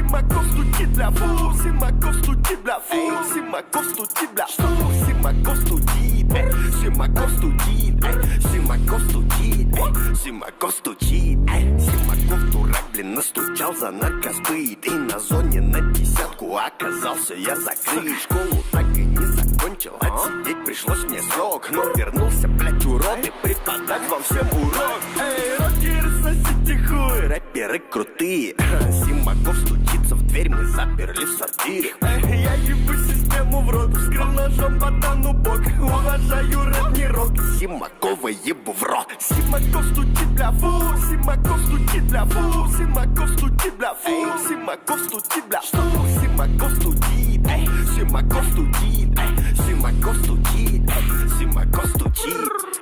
Симаков студит, бля, фу. Симаков студит, бля, фу. Симаков студит, бля, фу. Симаков студит, Симаков студит, Симаков студит, Симаков студит, Симаков дурак, блин, настучал за наркосбыт. И на зоне на десятку оказался я закрыт. Школу так и не закончил, отсидеть пришлось мне срок. Но вернулся, блядь, урод, и преподать вам всем урок. Эй, рокеры, сосите хуй, рэперы крутые. Симаков стучится в дверь, мы заперли в сортире. Я ебу систему в рот, вскрыл ножом ботану бок. Уважаю рэп, не рок, Симакова ебу в рот. Симаков стучит, бля, фу. Симаков стучит, бля, фу. Симаков стучит, бля, фу. Симаков стучит, бля, фу. Симаков стучит, Симаков стучит.